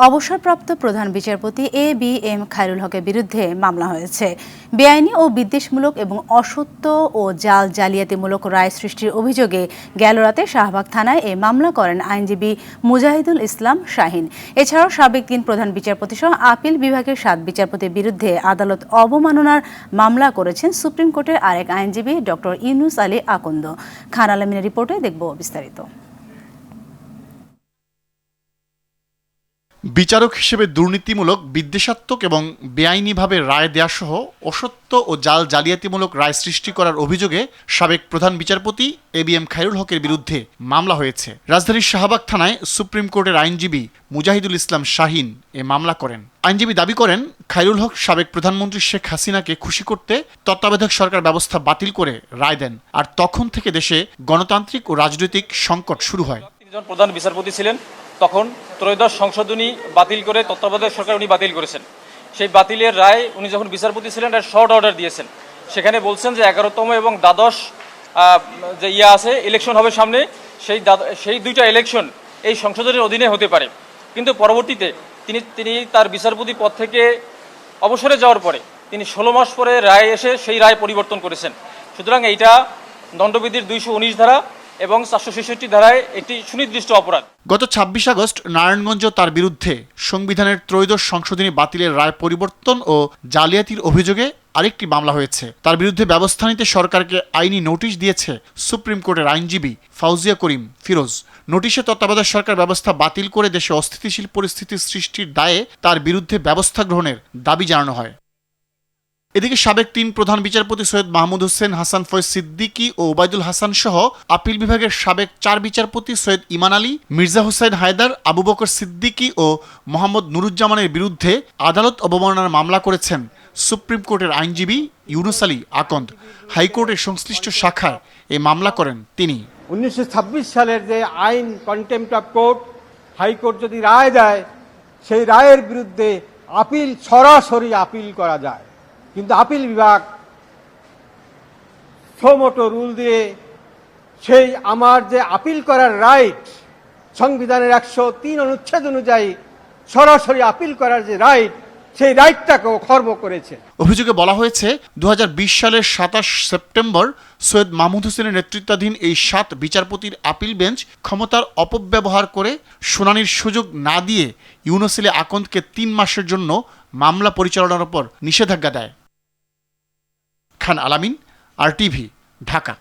অবসরপ্রাপ্ত প্রধান বিচারপতি এ.বি.এম. খায়রুল হকের বিরুদ্ধে মামলা হয়েছে। বেআইনি ও বিদ্বেষমূলক এবং অসত্য ও জালিয়াতিমূলক রায় সৃষ্টির অভিযোগে গেল রাতে শাহবাগ থানায় এ মামলা করেন আইনজীবী মুজাহিদুল ইসলাম শাহীন। এছাড়াও সাবেক ৩ প্রধান বিচারপতি সহ আপিল বিভাগের ৭ বিচারপতির বিরুদ্ধে আদালত অবমাননার মামলা করেছেন সুপ্রিম কোর্টের আরেক আইনজীবী ডক্টর ইউনুস আলী আকন্দ। খান আলমিনের রিপোর্টে দেখব বিস্তারিত। বিচারক হিসেবে দুর্নীতিমূলক, বিদ্বেষাত্মক এবং বেআইনিভাবে রায় দেয়াসহ অসত্য ও জালিয়াতিমূলক রায় সৃষ্টি করার অভিযোগে সাবেক প্রধান বিচারপতি এ.বি.এম. খায়রুল হকের বিরুদ্ধে মামলা হয়েছে। রাজধানীর শাহবাগ থানায় সুপ্রিম কোর্টের আইনজীবী মুজাহিদুল ইসলাম শাহীন এ মামলা করেন। আইনজীবী দাবি করেন, খায়রুল হক সাবেক প্রধানমন্ত্রী শেখ হাসিনাকে খুশি করতে তত্ত্বাবধায়ক সরকার ব্যবস্থা বাতিল করে রায় দেন। আর তখন থেকে দেশে গণতান্ত্রিক ও রাজনৈতিক সংকট শুরু হয়। তিনি প্রধান বিচারপতি ছিলেন, তখন ত্রয়োদশ সংশোধনী বাতিল করে তত্ত্বাবধায়ক সরকার উনি বাতিল করেছেন। সেই বাতিলের রায় উনি যখন বিচারপতি ছিলেন একটা শর্ট অর্ডার দিয়েছেন। সেখানে বলছেন যে ১১তম এবং দ্বাদশ যে আছে ইলেকশন হবে সামনে, সেই দুইটা ইলেকশন এই সংশোধনের অধীনে হতে পারে। কিন্তু পরবর্তীতে তিনি তার বিচারপতি পদ থেকে অবসরে যাওয়ার পরে তিনি ১৬ মাস পরে রায় এসে সেই রায় পরিবর্তন করেছেন। সুতরাং এইটা দণ্ডবিধির ২১৯ ধারা এবং ৪৬৬ ধারায় একটি সুনির্দিষ্ট অপরাধ। গত ২৬ আগস্ট নারায়ণগঞ্জ তার বিরুদ্ধে সংবিধানের ত্রয়োদশ সংশোধনী বাতিলের রায় পরিবর্তন ও জালিয়াতির অভিযোগে আরেকটি মামলা হয়েছে। তার বিরুদ্ধে ব্যবস্থা নিতে সরকারকে আইনি নোটিশ দিয়েছে সুপ্রিম কোর্টের আইনজীবী ফাউজিয়া করিম ফিরোজ। নোটিশে তত্ত্বাবধায়ক সরকার ব্যবস্থা বাতিল করে দেশে অস্থিতিশীল পরিস্থিতি সৃষ্টির দায়ে তার বিরুদ্ধে ব্যবস্থা গ্রহণের দাবি জানানো হয়। এদিকে সাবেক ৩ প্রধান বিচারপতি সৈয়দ মাহমুদ হোসেন, হাসান ফয়েজ সিদ্দিকী ও ওবায়দুল হাসান সহ আপিল বিভাগের সাবেক ৪ বিচারপতি সৈয়দ ইমান আলী, মির্জা হুসাইন হায়দার, আবু বকর সিদ্দিকী ও মোহাম্মদ নুরুজ্জামানের বিরুদ্ধে আদালত অবমাননার মামলা করেছেন সুপ্রিম কোর্টের আইনজীবী ইউনুস আলী আকন্দ। হাইকোর্টের সংশ্লিষ্ট শাখায় এই মামলা করেন তিনি। ১৯২৬ সালের যে আইন কন্টেম্পট অফ কোর্ট, হাইকোর্ট যদি রায় দেয় সেই রায়ের বিরুদ্ধে সরাসরি আপিল করা যায়, কিন্তু আপিল বিভাগ সোমোটো রুল দিয়ে সেই আমার যে আপিল করার রাইট সংবিধানের ১০৩ অনুচ্ছেদ অনুযায়ী সরাসরি আপিল করার যে রাইট, সেই রাইটটাকেও খর্ব করেছে। অভিযোগে বলা হয়েছে ২০২০ সালের ২৭ সেপ্টেম্বর সৈয়দ মাহমুদ হোসেনের নেতৃত্বাধীন এই ৭ বিচারপতির আপিল বেঞ্চ ক্ষমতার অপব্যবহার করে শুনানির সুযোগ না দিয়ে ইউনুস আলী আকন্দকে ৩ মাসের জন্য মামলা পরিচালনার উপর নিষেধাজ্ঞা দেয়। খান আলামিন, RTV, ঢাকা।